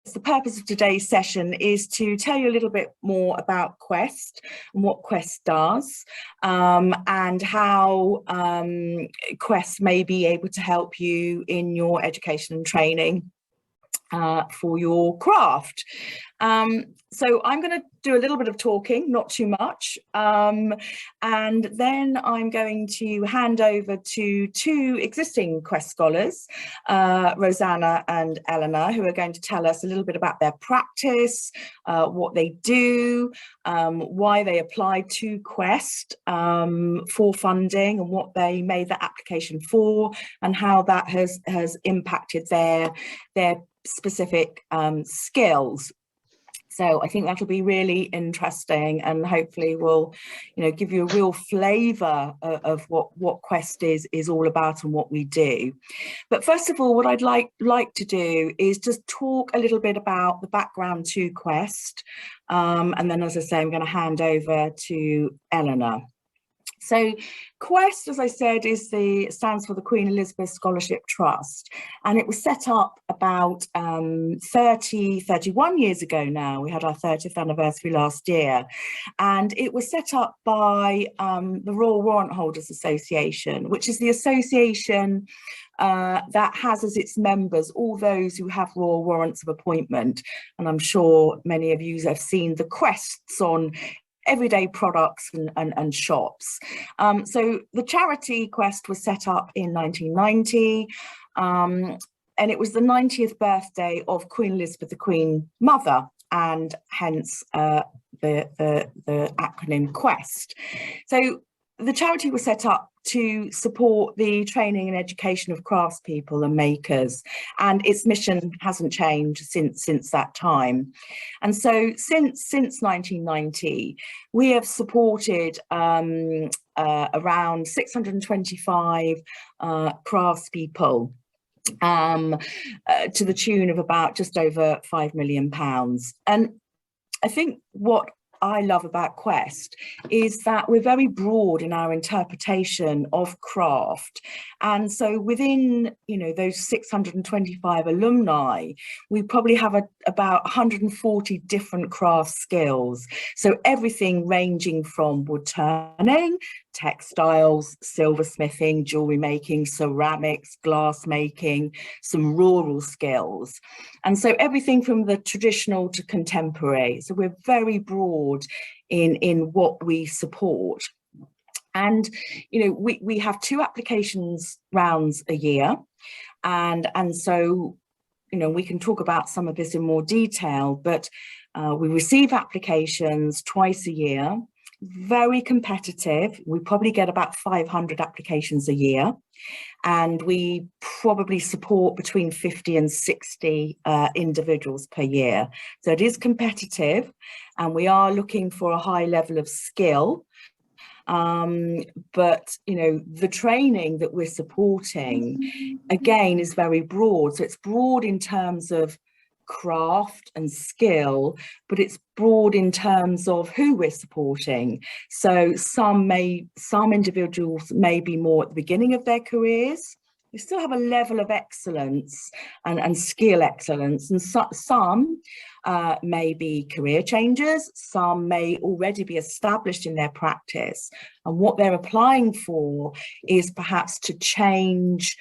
the purpose of today's session is to tell you a little bit more about QEST and what QEST does, and how QEST may be able to help you in your education and training for your craft. So I'm going to do a little bit of talking, not too much, and then I'm going to hand over to two existing QEST scholars, Rosanna and Eleanor, who are going to tell us a little bit about their practice, what they do, why they applied to QEST for funding and what they made that application for, and how that has impacted their specific skills. So I think that'll be really interesting, and hopefully will, give you a real flavour of what QEST is all about and what we do. But first of all, what I'd like to do is just talk a little bit about the background to QEST, and then, as I say, I'm going to hand over to Eleanor. So QEST, as I said, stands for the Queen Elizabeth Scholarship Trust, and it was set up about 31 years ago now. We had our 30th anniversary last year, and it was set up by the Royal Warrant Holders Association, which is the association that has as its members all those who have royal warrants of appointment. And I'm sure many of you have seen the QESTs on everyday products and shops. So the charity QEST was set up in 1990, and it was the 90th birthday of Queen Elizabeth, the Queen Mother, and hence the acronym QEST. So the charity was set up to support the training and education of craftspeople and makers, and its mission hasn't changed since that time. And so since 1990, we have supported around 625 craftspeople to the tune of about just over £5 million. And I think what I love about QEST is that we're very broad in our interpretation of craft, and so within those 625 alumni, we probably have about 140 different craft skills. So everything ranging from wood turning, textiles, silversmithing, jewellery making, ceramics, glass making, some rural skills, and so everything from the traditional to contemporary. So we're very broad in what we support. And we have 2 applications rounds a year, and so we can talk about some of this in more detail, but we receive applications twice a year. Very competitive. We probably get about 500 applications a year, and we probably support between 50 and 60 individuals per year. So it is competitive, and we are looking for a high level of skill. But the training that we're supporting, again, is very broad. So it's broad in terms of craft and skill, but it's broad in terms of who we're supporting. So some individuals may be more at the beginning of their careers. We still have a level of excellence and skill excellence, and some may be career changers, some may already be established in their practice, and what they're applying for is perhaps to change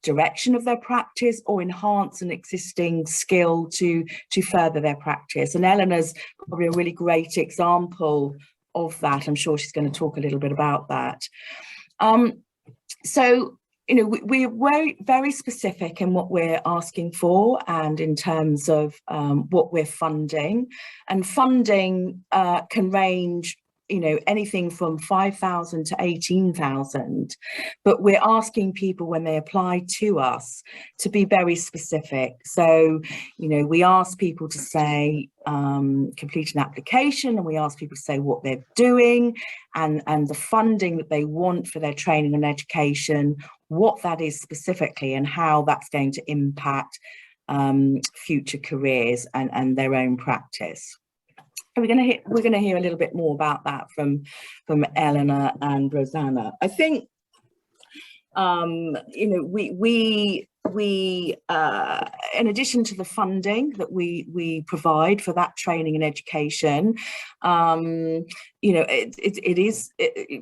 direction of their practice or enhance an existing skill to further their practice. And Eleanor's probably a really great example of that. I'm sure she's going to talk a little bit about that. So we're very, very specific in what we're asking for and in terms of what we're funding. And funding can range anything from 5,000 to 18,000, but we're asking people when they apply to us to be very specific. So, we ask people to say, complete an application, and we ask people to say what they're doing and the funding that they want for their training and education, what that is specifically, and how that's going to impact future careers and their own practice. We're going to hear a little bit more about that from Eleanor and Rosanna. I think we we in addition to the funding that we provide for that training and education, you know, it is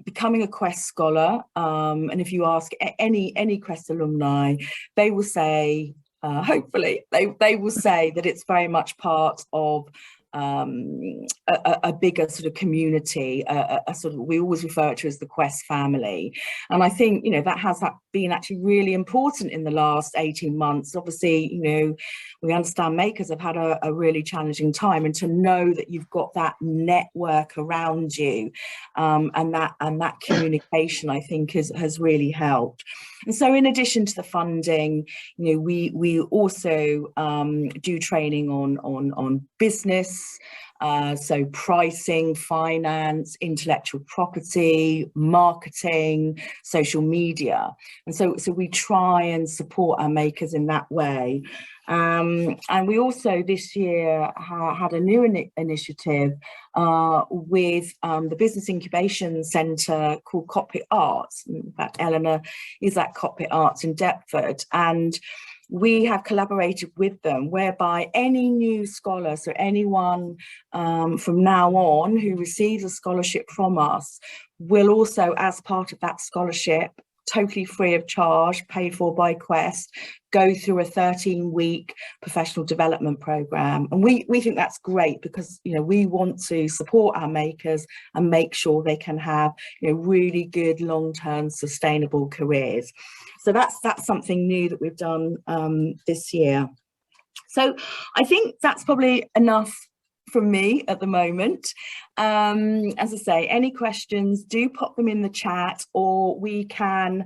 becoming a QEST scholar, and if you ask any QEST alumni, they will say, hopefully they will say that it's very much part of a bigger sort of community, a sort of, we always refer to as the QEST family. And I think, you know, that has been actually really important in the last 18 months. Obviously, you know, we understand makers have had a really challenging time, and to know that you've got that network around you, and that communication, I think has really helped. And so in addition to the funding, you know, we also do training on business, so pricing, finance, intellectual property, marketing, social media. And so we try and support our makers in that way. And we also this year had a new initiative with the Business Incubation Centre called Cockpit Arts. In fact, Eleanor is at Cockpit Arts in Deptford, and we have collaborated with them, whereby any new scholar, so anyone from now on who receives a scholarship from us, will also, as part of that scholarship, totally free of charge, paid for by QEST, go through a 13-week professional development program. And we think that's great, because, you know, we want to support our makers and make sure they can have, you know, really good long-term sustainable careers. So that's something new that we've done this year. So I think that's probably enough from me at the moment. As I say, any questions, do pop them in the chat, or we can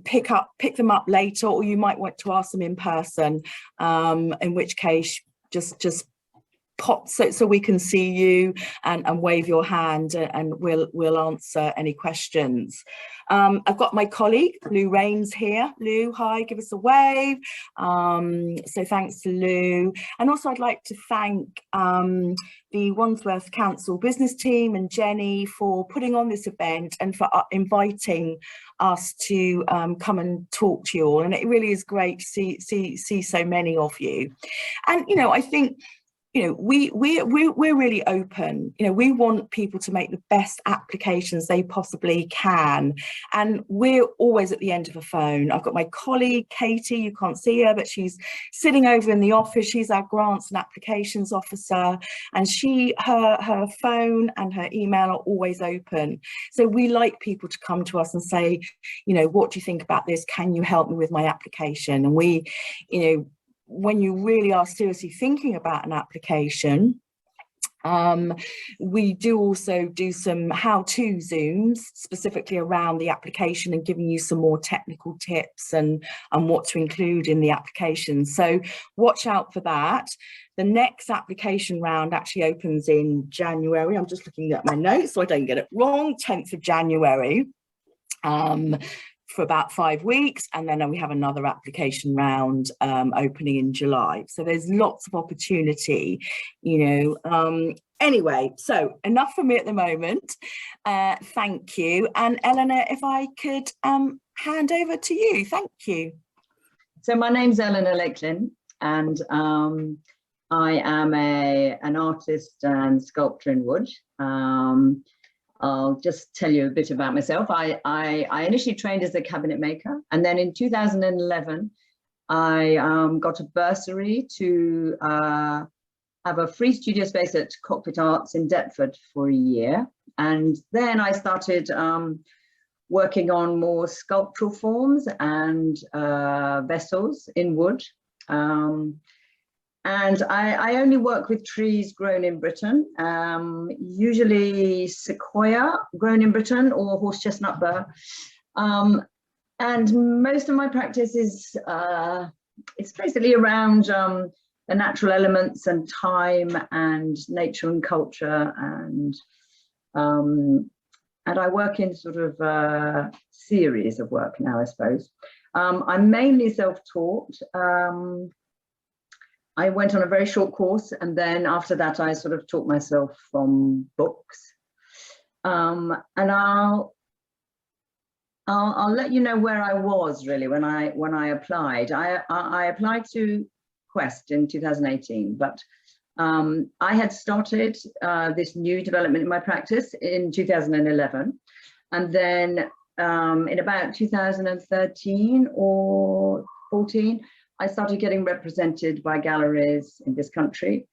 pick them up later, or you might want to ask them in person, in which case just pop so we can see you and wave your hand, and we'll answer any questions. I've got my colleague Lou Rains here. Lou, hi, give us a wave. So thanks to Lou. And also I'd like to thank the Wandsworth Council business team and Jenny for putting on this event and for inviting us to come and talk to you all. And it really is great to see so many of you. And, you know, I think, you know, we're really open. You know, we want people to make the best applications they possibly can, and we're always at the end of a phone. I've got my colleague Katie, you can't see her, but she's sitting over in the office. She's our grants and applications officer, and her phone and her email are always open. So we like people to come to us and say, you know, what do you think about this? Can you help me with my application? And we, you know, when you really are seriously thinking about an application, we do also do some how-to Zooms specifically around the application and giving you some more technical tips and what to include in the application. So watch out for that. The next application round actually opens in January. I'm just looking at my notes so I don't get it wrong. 10th of January. For about 5 weeks, and then we have another application round opening in July. So there's lots of opportunity, you know. Anyway, so enough from me at the moment. Thank you. And Eleanor, if I could hand over to you. Thank you. So my name's Eleanor Lakelin, and I am an artist and sculptor in wood. I'll just tell you a bit about myself. I initially trained as a cabinet maker, and then in 2011, I got a bursary to have a free studio space at Cockpit Arts in Deptford for a year. And then I started working on more sculptural forms and vessels in wood. And I only work with trees grown in Britain, usually sequoia grown in Britain or horse chestnut burr. And most of my practice is it's basically around the natural elements and time and nature and culture, and I work in sort of a series of work now, I suppose. I'm mainly self-taught. I went on a very short course, and then after that I sort of taught myself from books. And I'll I'll let you know where I was really when I applied. I applied to QEST in 2018, but I had started this new development in my practice in 2011, and then in about 2013 or 14, I started getting represented by galleries in this country.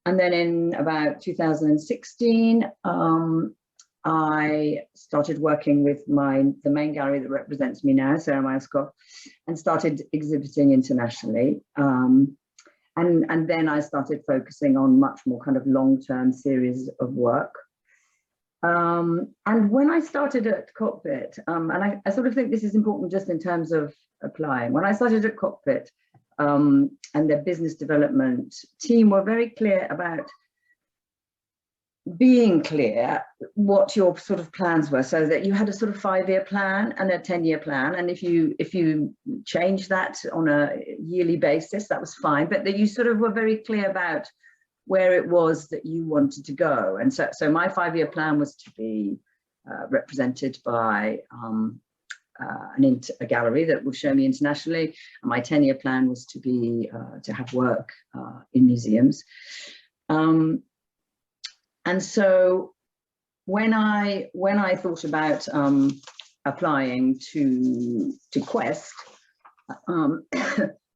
And then in about 2016, I started working with the main gallery that represents me now, Sarah Myers-Scott, and started exhibiting internationally. And then I started focusing on much more kind of long-term series of work. And when I started at Cockpit, and I sort of think this is important just in terms of applying. When I started at Cockpit, and their business development team were very clear about being clear what your sort of plans were, so that you had a sort of 5-year plan and a 10-year plan, and if you change that on a yearly basis, that was fine, but that you sort of were very clear about where it was that you wanted to go. And so my 5-year plan was to be represented by a gallery that will show me internationally, and my 10-year plan was to be to have work in museums. And so when I thought about applying to QEST,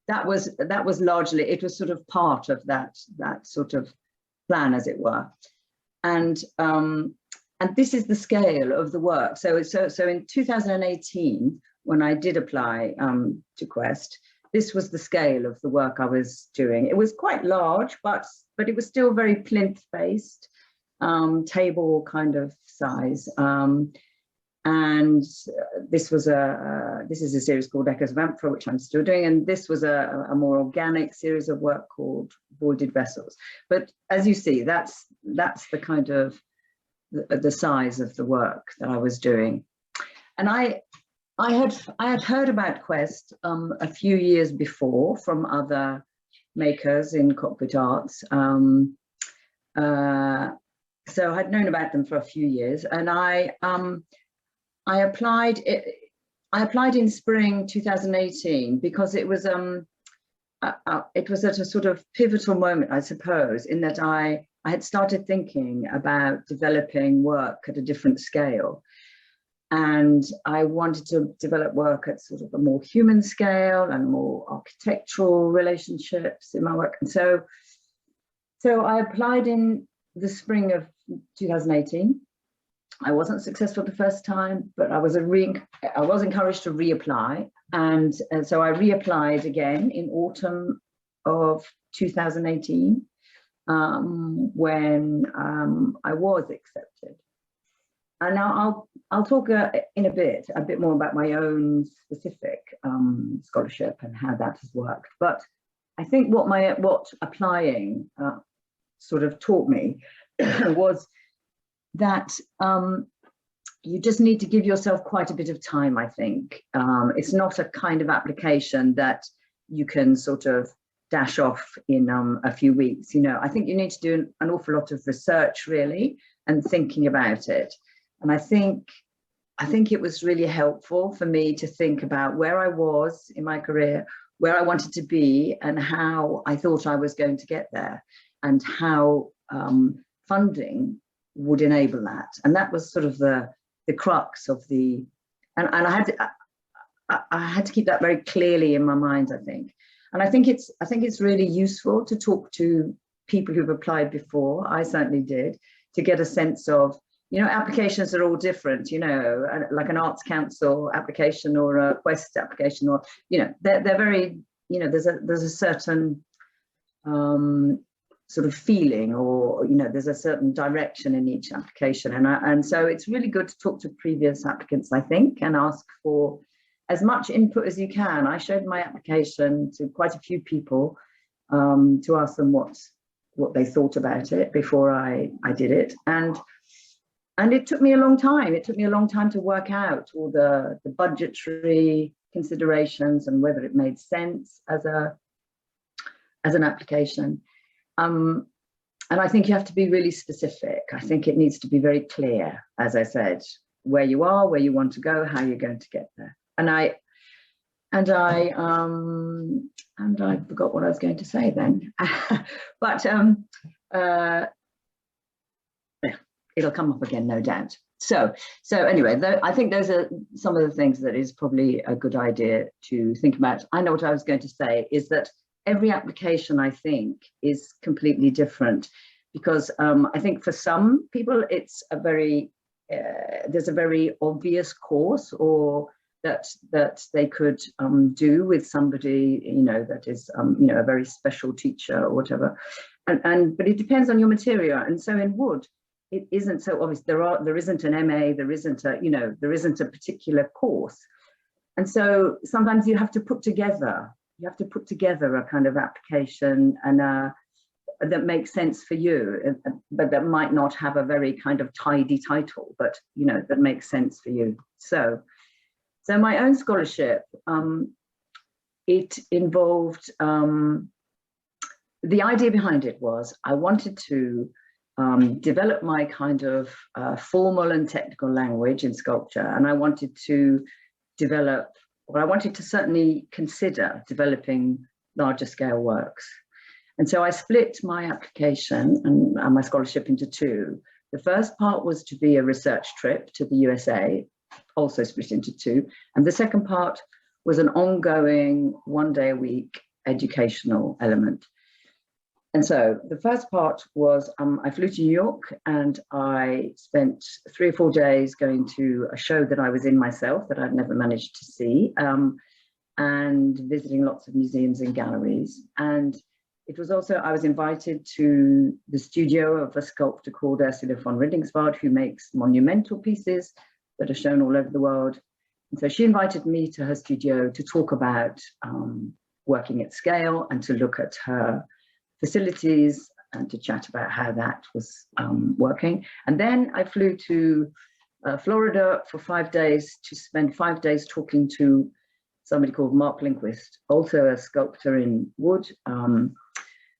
that was largely, it was sort of part of that sort of plan, as it were. And this is the scale of the work. So in 2018, when I did apply to QEST, this was the scale of the work I was doing. It was quite large, but it was still very plinth-based, table kind of size. And this is a series called Echoes of Amphora, which I'm still doing, and this was a more organic series of work called Voided Vessels. But as you see, that's the kind of the size of the work that I was doing. And I had heard about QEST a few years before from other makers in Cockpit Arts. So I'd known about them for a few years, and I applied in spring 2018 because it was at a sort of pivotal moment, I suppose, in that I had started thinking about developing work at a different scale, and I wanted to develop work at sort of a more human scale and more architectural relationships in my work. And so I applied in the spring of 2018. I wasn't successful the first time, but I was encouraged to reapply, and so I reapplied again in autumn of 2018 when I was accepted. And now I'll talk in a bit more about my own specific scholarship and how that has worked. But I think what applying sort of taught me was that you just need to give yourself quite a bit of time, I think. It's not a kind of application that you can sort of dash off in a few weeks. You know, I think you need to do an awful lot of research, really, and thinking about it. And I think it was really helpful for me to think about where I was in my career, where I wanted to be, and how I thought I was going to get there, and how funding would enable that. And that was sort of the crux of the, and I had to keep that very clearly in my mind, I think. And I think it's really useful to talk to people who've applied before. I certainly did, to get a sense of, you know, applications are all different, you know, like an Arts Council application or a QEST application, or, you know, they're very, you know, there's a certain sort of feeling, or, you know, there's a certain direction in each application. And so it's really good to talk to previous applicants, I think, and ask for as much input as you can. I showed my application to quite a few people to ask them what they thought about it before I did it. And it took me a long time. It took me a long time to work out all the budgetary considerations and whether it made sense as an application. And I think you have to be really specific. I think it needs to be very clear, as I said, where you are, where you want to go, how you're going to get there. And I forgot what I was going to say then. But yeah, it'll come up again, no doubt. So anyway, I think those are some of the things that is probably a good idea to think about. I know what I was going to say is that every application, I think, is completely different, because I think for some people it's a very there's a very obvious course or that they could do with somebody, you know, that is you know, a very special teacher or whatever, but it depends on your material. And so in wood, it isn't so obvious. There isn't an MA, there isn't a, you know, there isn't a particular course. And so sometimes you have to put together a kind of application and that makes sense for you, but that might not have a very kind of tidy title, but you know, that makes sense for you. So my own scholarship, it involved, the idea behind it was I wanted to develop my kind of formal and technical language in sculpture, and I wanted to certainly consider developing larger scale works. And so I split my application and my scholarship into two. The first part was to be a research trip to the USA, also split into two. And the second part was an ongoing 1 day a week educational element. And so the first part was I flew to New York and I spent 3 or 4 days going to a show that I was in myself that I'd never managed to see, and visiting lots of museums and galleries. And it was also, I was invited to the studio of a sculptor called Ursula von Rindingswald, who makes monumental pieces that are shown all over the world. And so she invited me to her studio to talk about working at scale and to look at her facilities and to chat about how that was working. And then I flew to Florida for 5 days to spend 5 days talking to somebody called Mark Lindquist, also a sculptor in wood,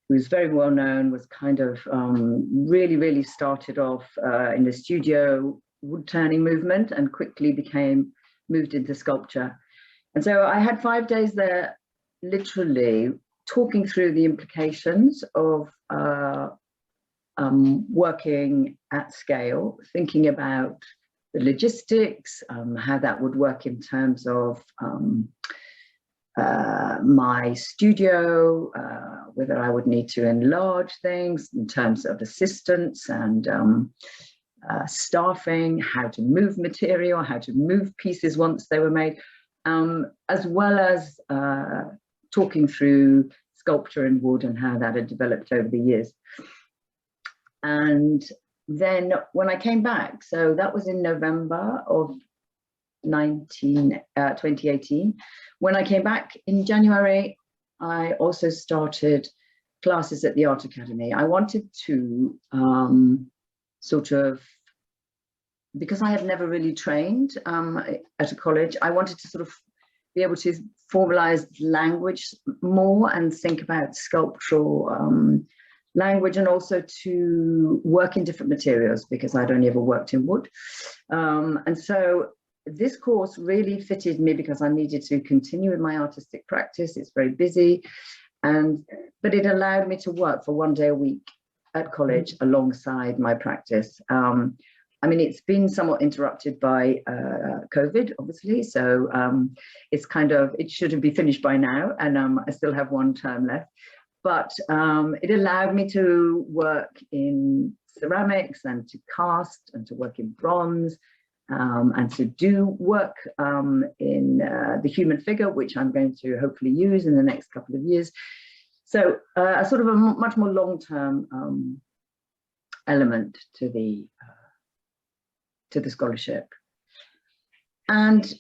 who's very well known, was kind of really started off in the studio wood turning movement and quickly moved into sculpture. And so I had 5 days there, literally talking through the implications of working at scale, thinking about the logistics, how that would work in terms of my studio, whether I would need to enlarge things in terms of assistants and staffing, how to move material, how to move pieces once they were made, as well as talking through sculpture and wood and how that had developed over the years. And then when I came back, so that was in November of 2018. When I came back in January, I also started classes at the Art Academy. I wanted to sort of, because I had never really trained at a college, I wanted to sort of be able to formalize language more and think about sculptural language, and also to work in different materials because I'd only ever worked in wood. And so this course really fitted me because I needed to continue with my artistic practice. It's very busy, but it allowed me to work for 1 day a week at college alongside my practice. I mean, it's been somewhat interrupted by COVID, obviously. So it's kind of, it should be finished by now, and I still have 1 term left. But it allowed me to work in ceramics and to cast and to work in bronze and to do work in the human figure, which I'm going to hopefully use in the next couple of years. So a sort of a much more long-term element to the scholarship. And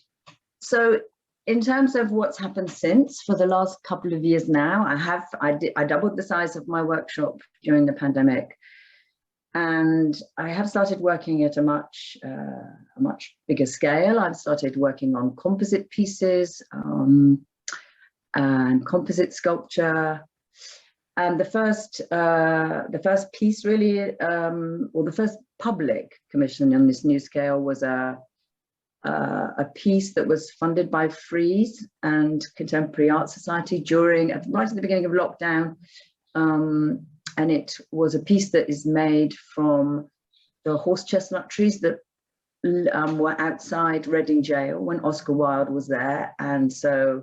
so in terms of what's happened since, for the last couple of years now, I doubled the size of my workshop during the pandemic, and I have started working at a much bigger scale. I've started working on composite pieces and composite sculpture. And the first piece really, or the first public commission on this new scale was a a piece that was funded by Frieze and Contemporary Art Society right at the beginning of lockdown. And it was a piece that is made from the horse chestnut trees that were outside Reading Jail when Oscar Wilde was there. And so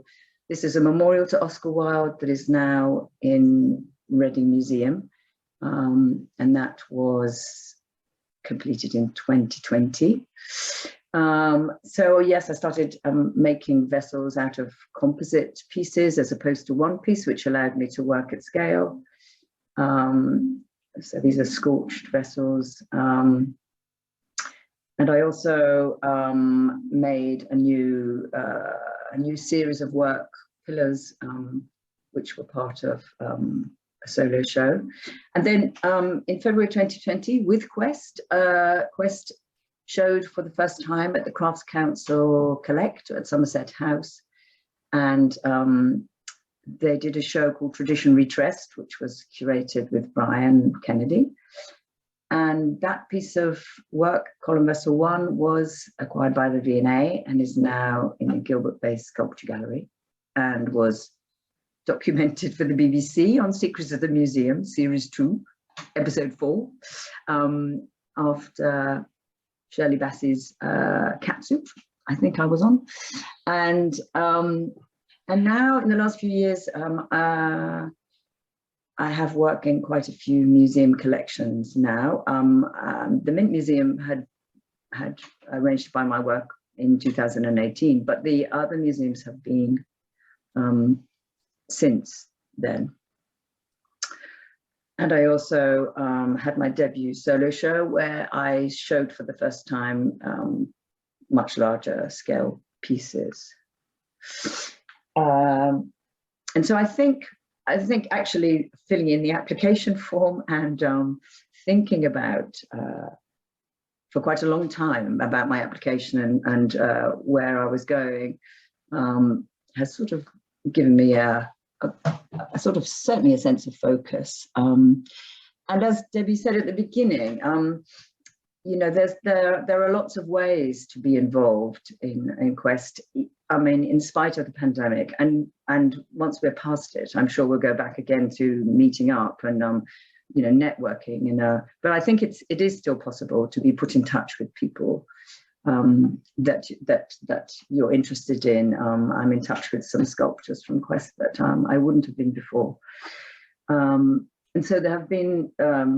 this is a memorial to Oscar Wilde that is now in Reading Museum. And that was completed in 2020. So yes, I started making vessels out of composite pieces as opposed to one piece, which allowed me to work at scale. So these are scorched vessels. And I also made a new series of work pillars, which were part of a solo show. And then in February 2020, with QEST, QEST showed for the first time at the Crafts Council Collect at Somerset House. And they did a show called Tradition Retressed, which was curated with Brian Kennedy. And that piece of work, Column Vessel 1, was acquired by the V&A and is now in the Gilbert-based Sculpture Gallery, and was documented for the BBC on Secrets of the Museum, Series 2, Episode 4, after Shirley Bassey's Catsuit, I think I was on. And now in the last few years, I have worked in quite a few museum collections now. The Mint Museum had arranged to buy my work in 2018, but the other museums have been since then. And I also had my debut solo show where I showed for the first time much larger scale pieces. And so I think actually filling in the application form and thinking about for quite a long time about my application and where I was going has sort of given me a sort of certainly a sense of focus. And as Debbie said at the beginning, you know, there are lots of ways to be involved in QEST. I mean, in spite of the pandemic, and once we're past it, I'm sure we'll go back again to meeting up and you know, networking. But I think it is still possible to be put in touch with people that you're interested in. I'm in touch with some sculptors from QEST that I wouldn't have been before. And so there have been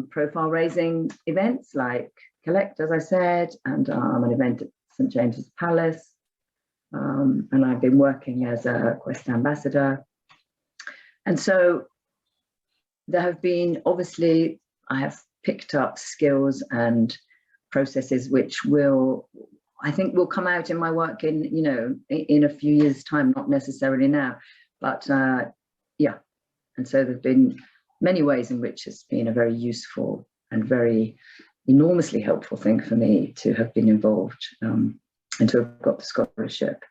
profile raising events like Collect, as I said, and an event at St James's Palace. And I've been working as a QEST ambassador. And so there have been, obviously, I have picked up skills and processes which I think will come out in my work in, you know, in a few years' time, not necessarily now, but yeah. And so there've been many ways in which it's been a very useful and very enormously helpful thing for me to have been involved and to have got the scholarship.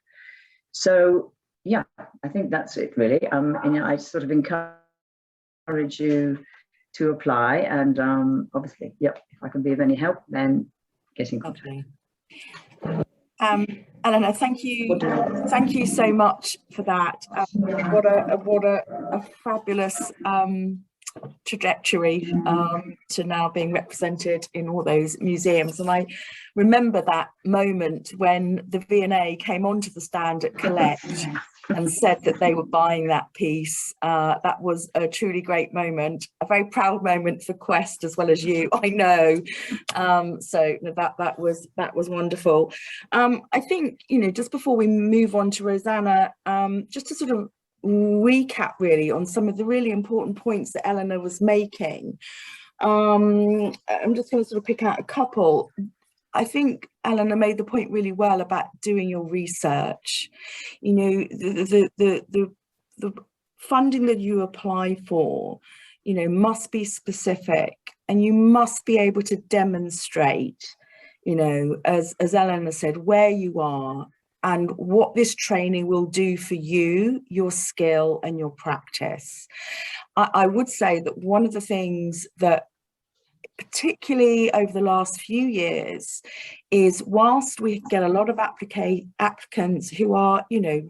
So yeah, I think that's it really. And I sort of encourage you to apply, and obviously, yep, if I can be of any help, then get in contact. Eleanor, thank you so much for that. What a fabulous trajectory to now being represented in all those museums. And I remember that moment when the V&A came onto the stand at Collect and said that they were buying that piece. That was a truly great moment, a very proud moment for QEST as well as you, I know. So that was wonderful. I think, you know, just before we move on to Rosanna, just to sort of recap really on some of the really important points that Eleanor was making. I'm just going to sort of pick out a couple. I think Eleanor made the point really well about doing your research. You know, the funding that you apply for, you know, must be specific, and you must be able to demonstrate, you know, as Eleanor said, where you are and what this training will do for you, your skill and your practice. I would say that one of the things that particularly over the last few years, is whilst we get a lot of applicants who are, you know,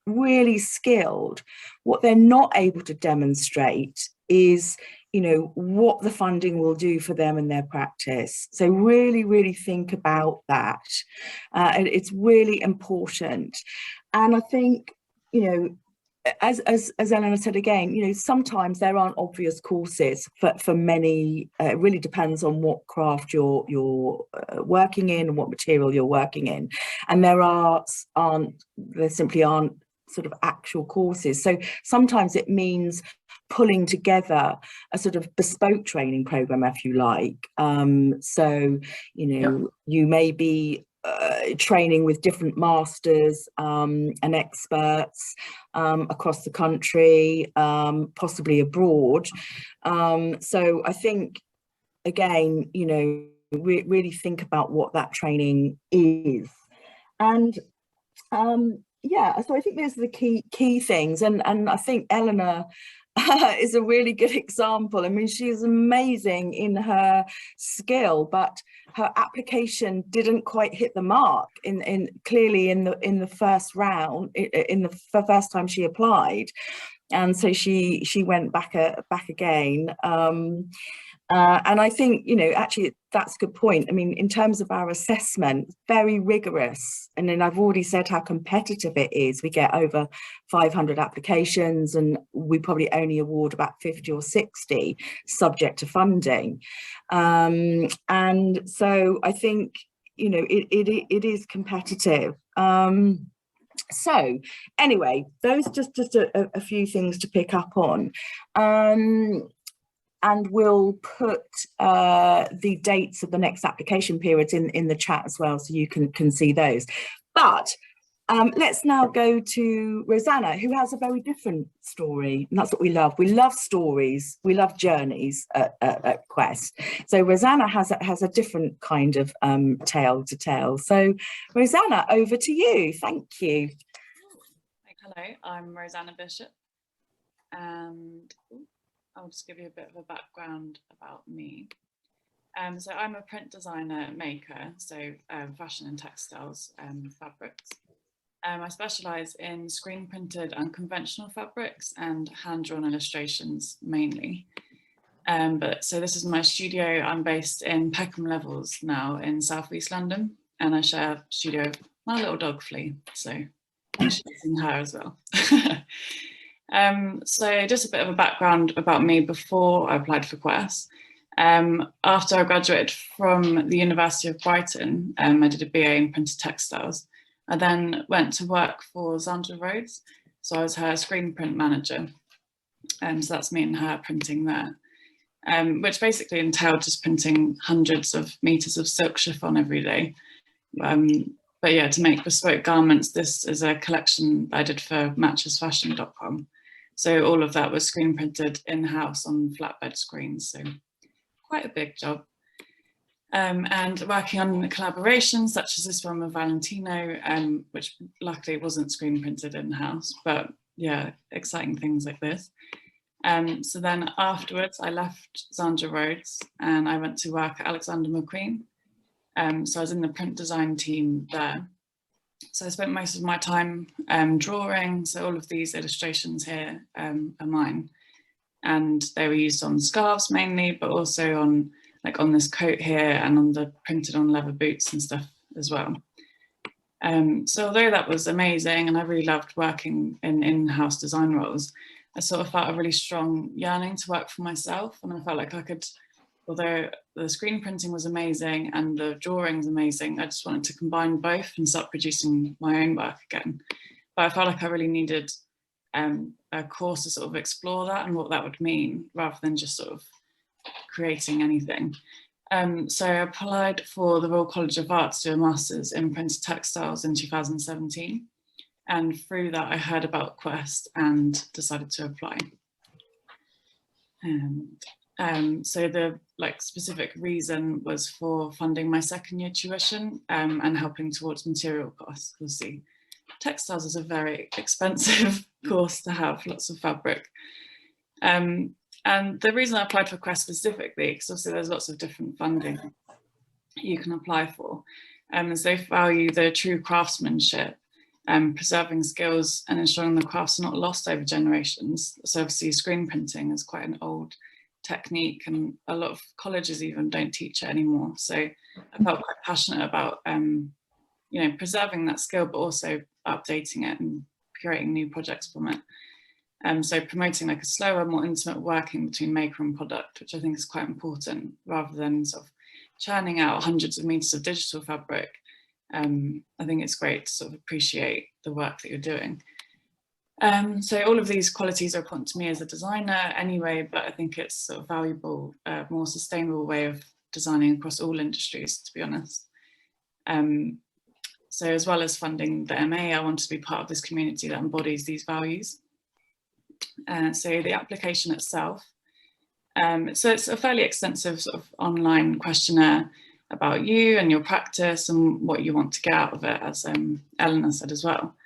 really skilled, what they're not able to demonstrate is, you know, what the funding will do for them and their practice. So really think about that. And it's really important. And I think, you know, as Eleanor said again, you know, sometimes there aren't obvious courses for many. It really depends on what craft you're working in and what material you're working in, and there simply aren't sort of actual courses. So sometimes it means pulling together a sort of bespoke training program, if you like. So, you know, you may be training with different masters and experts across the country, possibly abroad. So I think, again, you know, really think about what that training is. And yeah, so I think those are the key things. And I think Eleanor is a really good example. I mean, she is amazing in her skill, but her application didn't quite hit the mark clearly in the first round, in the first time she applied, and so she went back again. And I think, you know, actually that's a good point. I mean, in terms of our assessment, very rigorous. And then I've already said how competitive it is. We get over 500 applications and we probably only award about 50 or 60 subject to funding. And so I think, you know, it is competitive. So anyway, those just a few things to pick up on. And we'll put the dates of the next application periods in the chat as well, so you can see those. But let's now go to Rosanna, who has a very different story, and that's what we love. We love stories, we love journeys at QEST. So Rosanna has a different kind of tale to tell. So Rosanna, over to you. Thank you. Hello, I'm Rosanna Bishop, and I'll just give you a bit of a background about me. So I'm a print designer maker, so fashion and textiles fabrics. I specialise in screen printed unconventional fabrics and hand-drawn illustrations mainly. So this is my studio. I'm based in Peckham Levels now in South East London, and I share a studio with my little dog Flea, so I'm shooting her as well. So just a bit of a background about me before I applied for QEST. After I graduated from the University of Brighton, I did a BA in printed textiles. I then went to work for Zandra Rhodes, so I was her screen print manager. So that's me and her printing there, which basically entailed just printing hundreds of meters of silk chiffon every day. But yeah, to make bespoke garments, this is a collection I did for matchesfashion.com. So all of that was screen printed in-house on flatbed screens, so quite a big job. And working on collaborations such as this one with Valentino, which luckily wasn't screen printed in-house, but yeah, exciting things like this. So then afterwards, I left Zandra Rhodes and I went to work at Alexander McQueen. So I was in the print design team there. So I spent most of my time drawing. So all of these illustrations here are mine. And they were used on scarves mainly, but also on this coat here and on the printed on leather boots and stuff as well. So although that was amazing and I really loved working in in-house design roles, I sort of felt a really strong yearning to work for myself. And I felt like I could, although the screen printing was amazing and the drawings amazing, I just wanted to combine both and start producing my own work again. But I felt like I really needed a course to sort of explore that and what that would mean, rather than just sort of creating anything. So I applied for the Royal College of Art to do a master's in printed textiles in 2017. And through that, I heard about QEST and decided to apply. So the specific reason was for funding my second year tuition and helping towards material costs. Obviously, textiles is a very expensive course to have, lots of fabric. And the reason I applied for QEST specifically, because obviously there's lots of different funding you can apply for, is they value the true craftsmanship, preserving skills and ensuring the crafts are not lost over generations. So obviously screen printing is quite an old technique, and a lot of colleges even don't teach it anymore. So I felt quite passionate about you know, preserving that skill, but also updating it and creating new projects from it. So promoting like a slower, more intimate working between maker and product, which I think is quite important, rather than sort of churning out hundreds of meters of digital fabric. I think it's great to sort of appreciate the work that you're doing. So all of these qualities are important to me as a designer anyway, but I think it's sort of valuable, more sustainable way of designing across all industries, to be honest. So as well as funding the MA, I want to be part of this community that embodies these values. So the application itself, so it's a fairly extensive sort of online questionnaire about you and your practice and what you want to get out of it, as Eleanor said as well.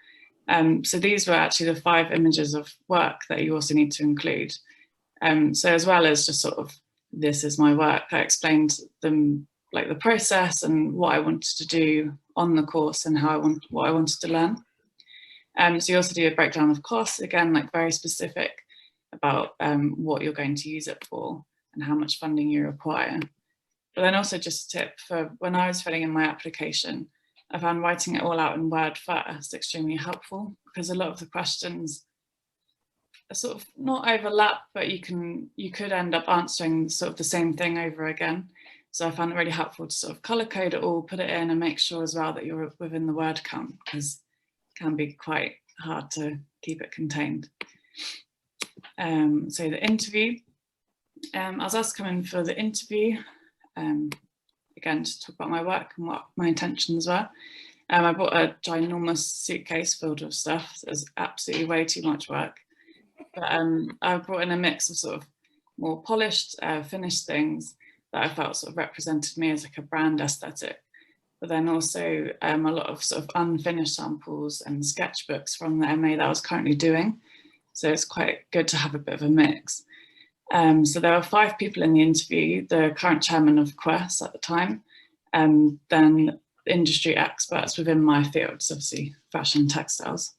So these were actually the 5 images of work that you also need to include. So as well as just sort of, this is my work, I explained them like the process and what I wanted to do on the course and what I wanted to learn. So you also do a breakdown of costs, again, like very specific about what you're going to use it for and how much funding you require. But then also just a tip for when I was filling in my application, I found writing it all out in Word first extremely helpful, because a lot of the questions are sort of not overlap, but you could end up answering sort of the same thing over again. So I found it really helpful to sort of colour code it all, put it in, and make sure as well that you're within the word count, because it can be quite hard to keep it contained. So the interview, I was asked to come in for the interview, again, to talk about my work and what my intentions were. I brought a ginormous suitcase filled with stuff. So it was absolutely way too much work. But I brought in a mix of sort of more polished, finished things that I felt sort of represented me as like a brand aesthetic. But then also a lot of sort of unfinished samples and sketchbooks from the MA that I was currently doing. So it's quite good to have a bit of a mix. So there were 5 people in the interview, the current chairman of QEST at the time, then industry experts within my field, so obviously fashion and textiles.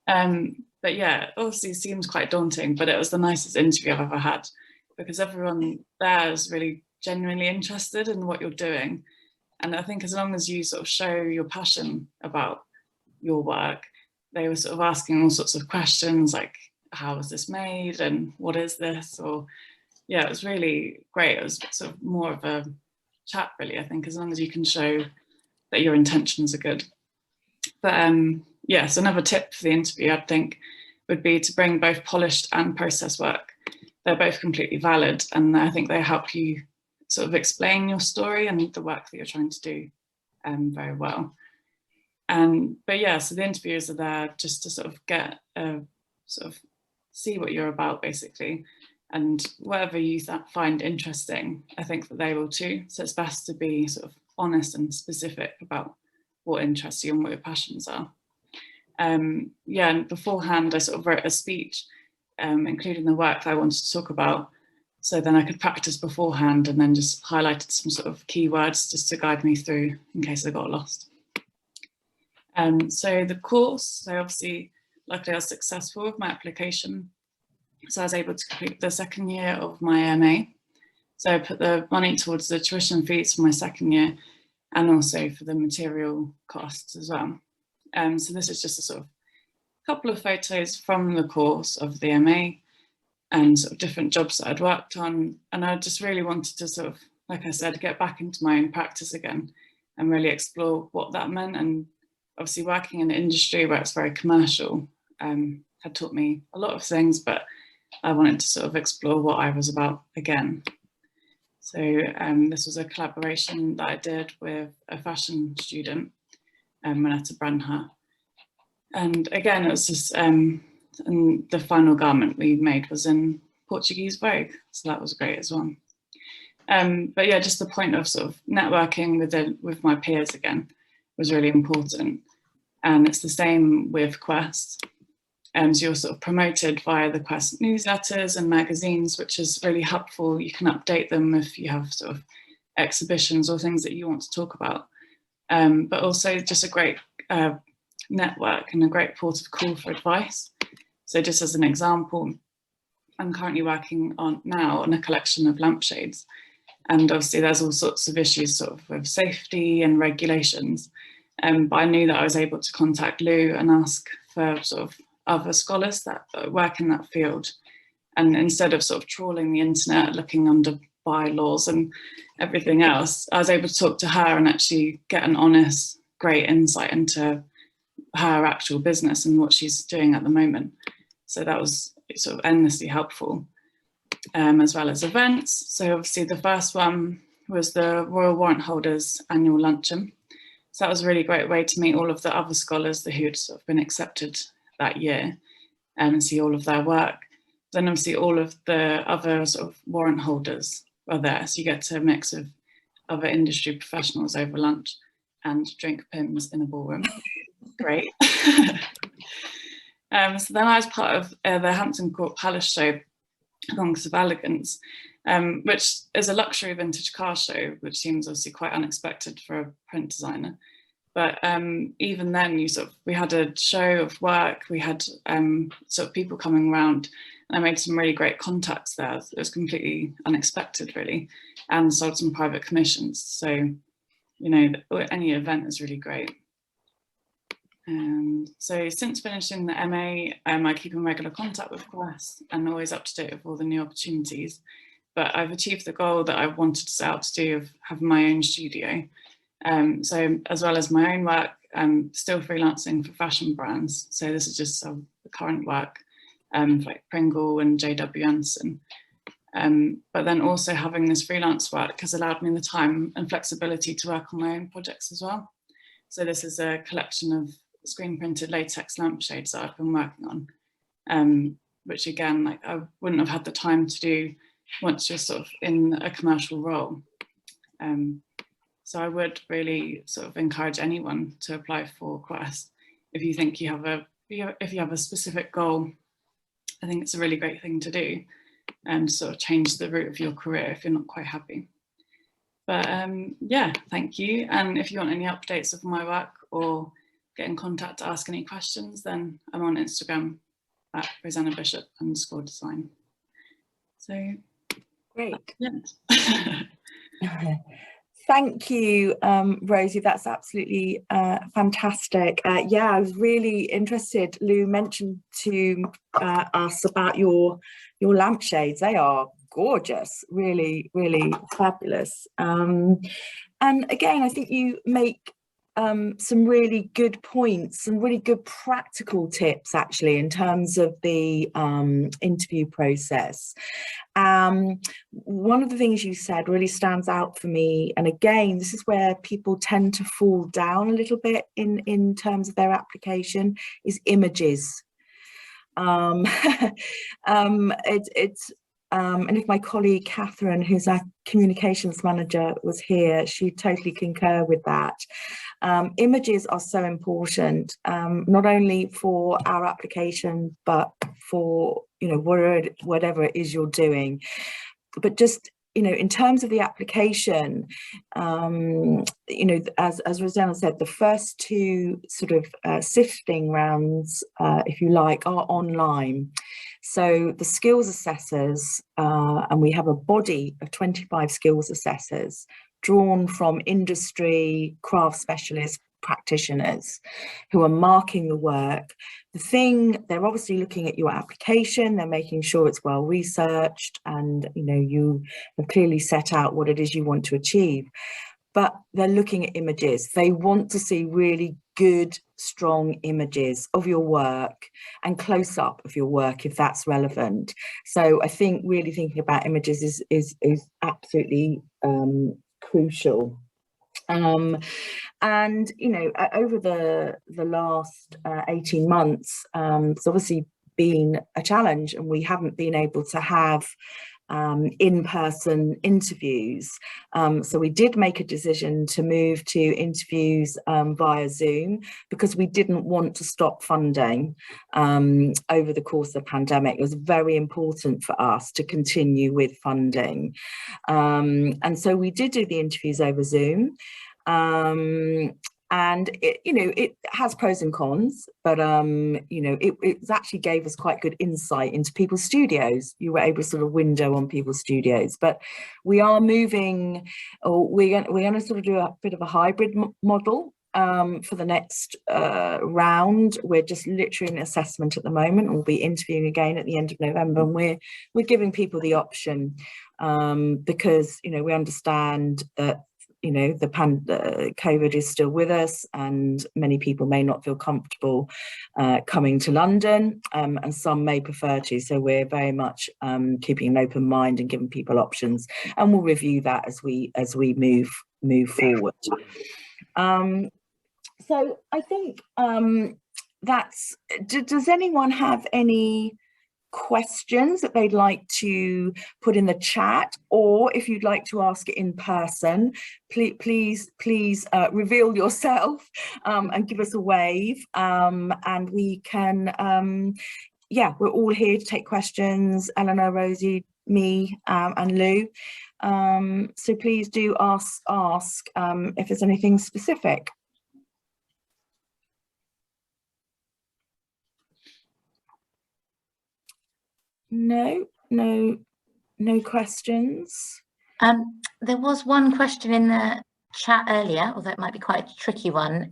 But yeah, obviously it seems quite daunting, but it was the nicest interview I've ever had, because everyone there is really genuinely interested in what you're doing. And I think as long as you sort of show your passion about your work, they were sort of asking all sorts of questions like, how was this made and what is this? Or yeah, it was really great. It was sort of more of a chat really, I think, as long as you can show that your intentions are good. But yeah, so another tip for the interview, I think, would be to bring both polished and process work. They're both completely valid, and I think they help you sort of explain your story and the work that you're trying to do very well. But yeah, so the interviewers are there just to sort of get a sort of see what you're about basically, and whatever you find interesting, I think that they will too. So it's best to be sort of honest and specific about what interests you and what your passions are. Yeah, and beforehand I sort of wrote a speech including the work that I wanted to talk about, so then I could practice beforehand and then just highlighted some sort of keywords just to guide me through in case I got lost. So the course, so obviously luckily I was successful with my application, so I was able to complete the 2nd year of my MA. So I put the money towards the tuition fees for my 2nd year and also for the material costs as well. So this is just a sort of couple of photos from the course of the MA and sort of different jobs that I'd worked on. And I just really wanted to sort of, like I said, get back into my own practice again and really explore what that meant. And obviously working in an industry where it's very commercial had taught me a lot of things, but I wanted to sort of explore what I was about again. So this was a collaboration that I did with a fashion student, Renata Branha. And again, it was just, and the final garment we made was in Portuguese Vogue, so that was great as well. But yeah, just the point of sort of networking with my peers again was really important. And it's the same with QEST. So you're sort of promoted via the QEST newsletters and magazines, which is really helpful. You can update them if you have sort of exhibitions or things that you want to talk about. But also just a great network and a great port of call for advice. So just as an example, I'm currently working on a collection of lampshades. And obviously there's all sorts of issues sort of with safety and regulations. But I knew that I was able to contact Lou and ask for sort of other scholars that work in that field. And instead of sort of trawling the internet, looking under bylaws and everything else, I was able to talk to her and actually get an honest, great insight into her actual business and what she's doing at the moment. So that was sort of endlessly helpful, as well as events. So obviously the first one was the Royal Warrant Holders Annual Luncheon. So that was a really great way to meet all of the other scholars who had sort of been accepted that year and see all of their work. Then obviously all of the other sort of warrant holders are there. So you get to mix of other industry professionals over lunch and drink pims in a ballroom. Great. So then I was part of the Hampton Court Palace show, Congress of Elegance, which is a luxury vintage car show, which seems obviously quite unexpected for a print designer. But even then, we had a show of work, we had sort of people coming around, and I made some really great contacts there. It was completely unexpected, really, and sold some private commissions. So, you know, any event is really great. So since finishing the MA, I keep in regular contact with QEST and always up to date with all the new opportunities. But I've achieved the goal that I wanted to set out to do of having my own studio. So as well as my own work, I'm still freelancing for fashion brands. So this is just the current work, like Pringle and JW Anderson. But then also having this freelance work has allowed me the time and flexibility to work on my own projects as well. So this is a collection of screen printed latex lampshades that I've been working on, which again, like I wouldn't have had the time to do once you're sort of in a commercial role. So I would really sort of encourage anyone to apply for QEST. If you think you have a specific goal, I think it's a really great thing to do and sort of change the route of your career if you're not quite happy. But yeah, thank you. And if you want any updates of my work or get in contact to ask any questions, then I'm on Instagram at Rosanna Bishop_design. So great. Yeah. Thank you, Rosie. That's absolutely fantastic. Yeah, I was really interested. Lou mentioned to us about your lampshades. They are gorgeous, really, really fabulous. And again, I think you make some really good points, some really good practical tips actually in terms of the interview process. One of the things you said really stands out for me, and again, this is where people tend to fall down a little bit in terms of their application, is images. And if my colleague Catherine, who's our communications manager, was here, she'd totally concur with that. Images are so important, not only for our application, but for, you know, whatever it is you're doing. But just, you know, in terms of the application, you know, as Rosanna said, the first two sort of sifting rounds, if you like, are online. So the skills assessors, and we have a body of 25 skills assessors drawn from industry, craft specialists, practitioners who are marking the work. They're obviously looking at your application, they're making sure it's well researched and, you know, you have clearly set out what it is you want to achieve. But they're looking at images. They want to see really good, strong images of your work and close up of your work if that's relevant. So I think really thinking about images is absolutely crucial. And, you know, over the last 18 months, it's obviously been a challenge, and we haven't been able to have in-person interviews. So we did make a decision to move to interviews via Zoom, because we didn't want to stop funding over the course of the pandemic. It was very important for us to continue with funding. And so we did do the interviews over Zoom. And it has pros and cons, but it actually gave us quite good insight into people's studios. You were able to sort of window on people's studios. But we are moving, or we're going to sort of do a bit of a hybrid model for the next round. We're just literally in assessment at the moment. We'll be interviewing again at the end of November, and we're giving people the option because we understand that the COVID is still with us, and many people may not feel comfortable coming to London, and some may prefer to. So we're very much keeping an open mind and giving people options, and we'll review that as we move forward. So I think that's. Does anyone have any questions that they'd like to put in the chat, or if you'd like to ask it in person, please reveal yourself and give us a wave, and we can we're all here to take questions, Eleanor, Rosie, me, and Lou, so please do ask if there's anything specific. No questions. There was one question in the chat earlier, although it might be quite a tricky one.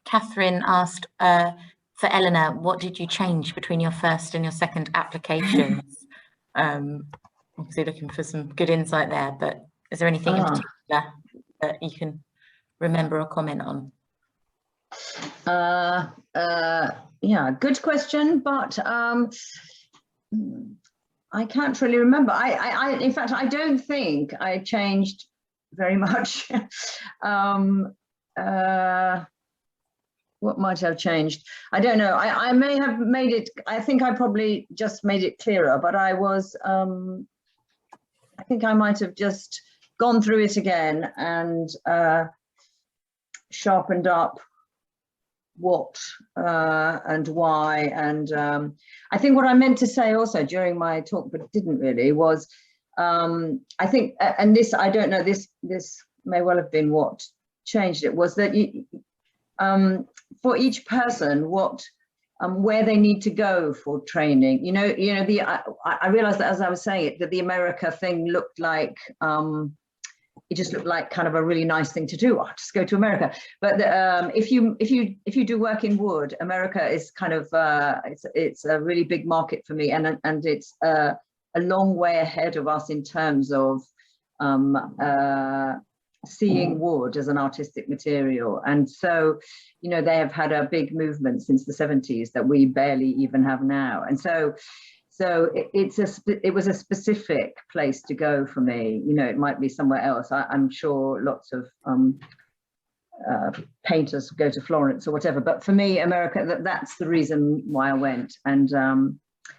Catherine asked for Eleanor, what did you change between your first and your second applications? Obviously looking for some good insight there, but is there anything in particular that you can remember or comment on? Yeah, good question, but I can't really remember. In fact, I don't think I changed very much. What might have changed? I don't know. I may have made it, I think I probably just made it clearer, but I think I might have just gone through it again and sharpened up what and why, and I think what I meant to say also during my talk, but didn't really, was I think, and this, I don't know, this may well have been what changed it, was that for each person, what where they need to go for training, I realized that as I was saying it, that the America thing looked like it just looked like kind of a really nice thing to do. Oh, just go to America. But if you do work in wood, America is kind of it's a really big market for me, and it's a long way ahead of us in terms of seeing wood as an artistic material. And so, they have had a big movement since the 70s that we barely even have now. And so it was a specific place to go for me. It might be somewhere else. I'm sure lots of painters go to Florence or whatever, but for me, America, that's the reason why I went. And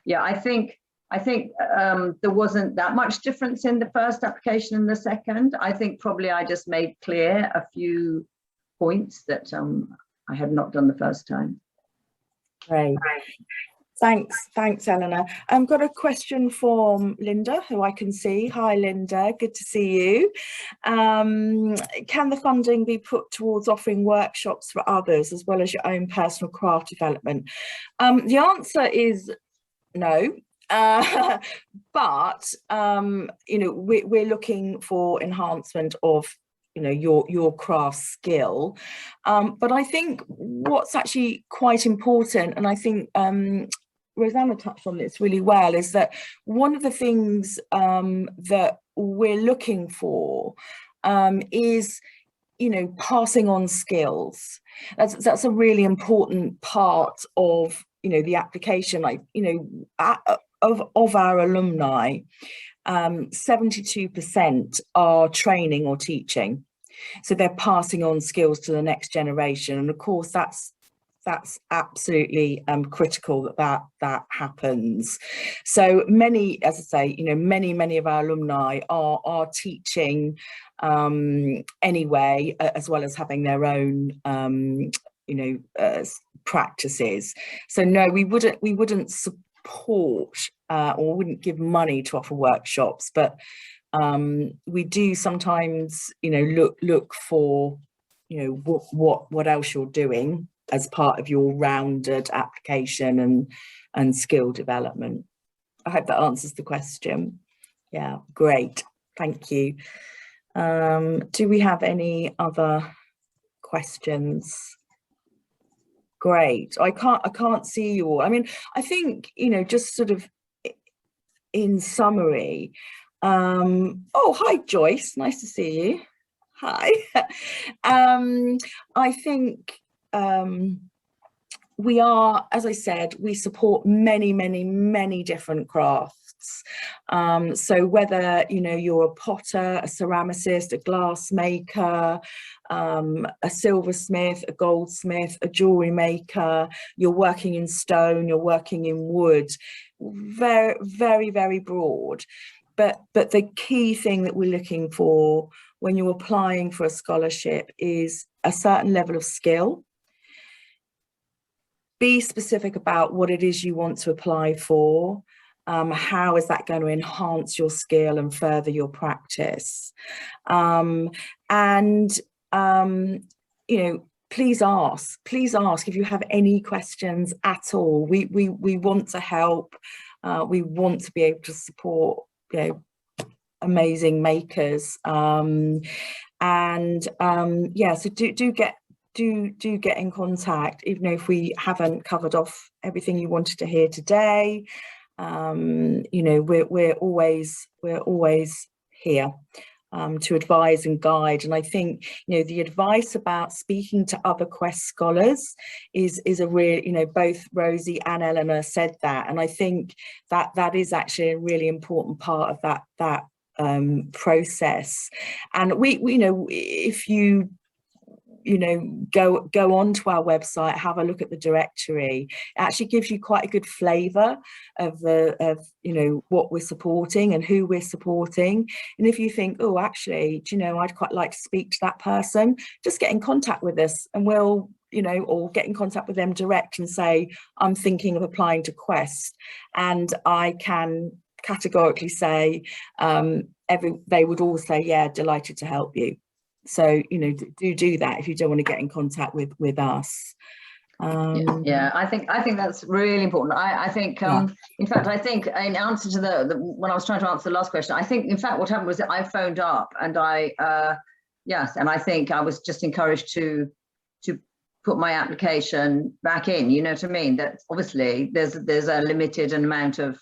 yeah, I think there wasn't that much difference in the first application and the second. I think probably I just made clear a few points that I had not done the first time. Right. Thanks, Eleanor. I've got a question from Linda, who I can see. Hi, Linda, good to see you. Can the funding be put towards offering workshops for others as well as your own personal craft development? The answer is no. But we're looking for enhancement of your craft skill, but I think what's actually quite important, and I think Rosanna touched on this really well, is that one of the things that we're looking for is passing on skills. That's a really important part of the application. Like of our alumni, 72% are training or teaching, so they're passing on skills to the next generation. And of course, that's That's absolutely critical that happens. So many, as I say, you know, many of our alumni are teaching anyway, as well as having their own you know, practices. So no, we wouldn't support or wouldn't give money to offer workshops, but we do sometimes, you know, look for, you know, what else you're doing as part of your rounded application and skill development. I hope that answers the question. Yeah, great, thank you. Do we have any other questions? Great. I can't see you all. I mean, I think, you know, just sort of in summary, oh, hi Joyce, nice to see you. Hi. I think we are, as I said, we support many different crafts. So whether, you know, you're a potter, a ceramicist, a glass maker, a silversmith, a goldsmith, a jewelry maker, you're working in stone, you're working in wood, very broad. But the key thing that we're looking for when you're applying for a scholarship is a certain level of skill. Be specific about what it is you want to apply for. How is that going to enhance your skill and further your practice? You know, please ask if you have any questions at all. We want to help. We want to be able to support, you know, amazing makers. Yeah, so do get in contact, even if we haven't covered off everything you wanted to hear today. You know, we're always here to advise and guide. And I think, you know, the advice about speaking to other QEST scholars is a real, you know, both Rosie and Eleanor said that, and I think that is actually a really important part of that process. And we you know, if you know, go onto our website, have a look at the directory. It actually gives you quite a good flavour of you know, what we're supporting and who we're supporting. And if you think, oh, actually, do you know, I'd quite like to speak to that person, just get in contact with us and we'll, you know, or get in contact with them direct and say, I'm thinking of applying to QEST, and I can categorically say they would all say, yeah, delighted to help you. So, you know, do that if you don't want to get in contact with us. Yeah, I think that's really important. I think in fact, I think in answer to when I was trying to answer the last question, I think in fact what happened was that I phoned up and yes, and I think I was just encouraged to put my application back in, you know what I mean? That obviously there's a limited amount of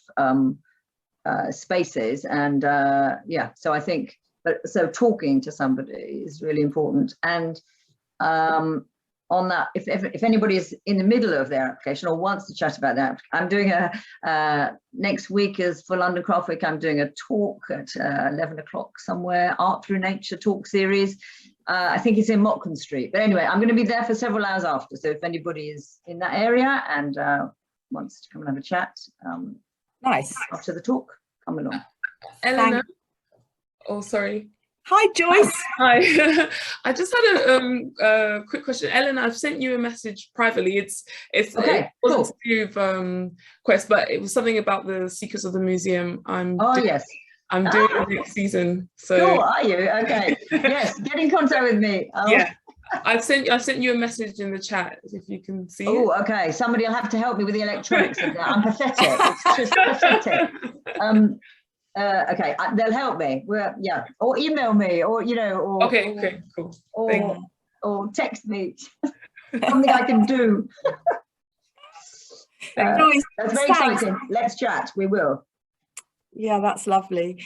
spaces, and yeah, so I think, so talking to somebody is really important. And on that, if anybody is in the middle of their application or wants to chat about that, I'm doing next week is for London Craft Week, I'm doing a talk at 11 o'clock somewhere, Art Through Nature talk series. I think it's in Motkin Street. But anyway, I'm going to be there for several hours after. So if anybody is in that area and wants to come and have a chat, nice, after the talk, come along. Eleanor. Oh, sorry. Hi, Joyce. Hi. I just had a quick question. Eleanor, I've sent you a message privately. Okay, it wasn't to do with QEST, but it was something about the Secrets of the Museum. I'm doing it next season. So cool, are you? Okay. Yes, get in contact with me. Yeah. I've sent you a message in the chat if you can see it. Oh, okay. Somebody will have to help me with the electronics of that. I'm pathetic. It's just pathetic. Okay, they'll help me. Yeah, or email me, or you know, or okay, cool. Or text me. Something I can do. That's very exciting. Let's chat. We will. Yeah, that's lovely.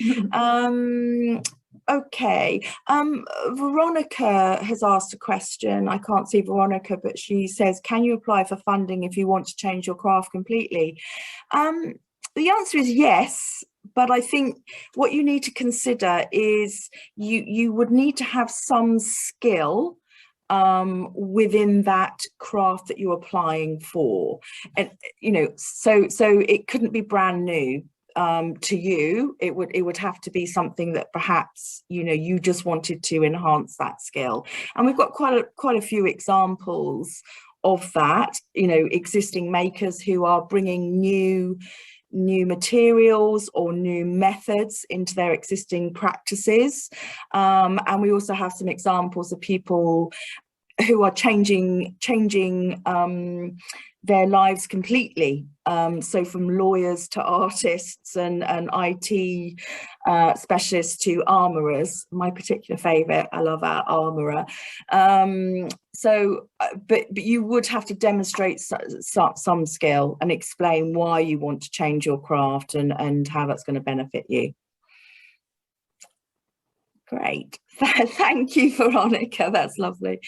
Okay, Veronica has asked a question. I can't see Veronica, but she says, can you apply for funding if you want to change your craft completely? The answer is yes, but I think what you need to consider is you would need to have some skill within that craft that you're applying for. And you know, so it couldn't be brand new to you. It would have to be something that perhaps, you know, you just wanted to enhance that skill. And we've got quite a few examples of that, you know, existing makers who are bringing new materials or new methods into their existing practices. And we also have some examples of people who are changing their lives completely. So from lawyers to artists and IT specialists to armourers. My particular favourite, I love our armourer. But you would have to demonstrate some skill and explain why you want to change your craft and how that's going to benefit you. Great. Thank you, Veronica. That's lovely.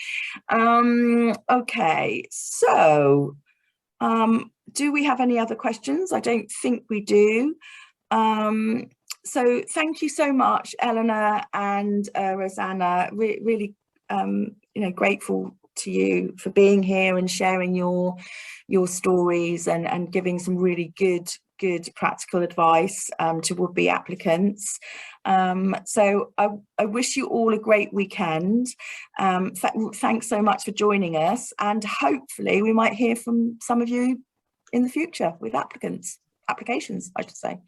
Okay, so do we have any other questions? I don't think we do. So thank you so much, Eleanor and Rosanna. Really, you know, grateful to you for being here and sharing your stories and giving some really good practical advice to would-be applicants. So I wish you all a great weekend. Thanks so much for joining us, and hopefully we might hear from some of you in the future with applications, I should say.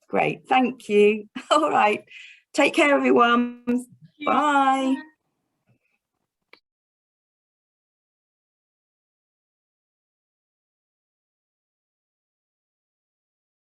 Great, thank you. All right, take care everyone. Bye.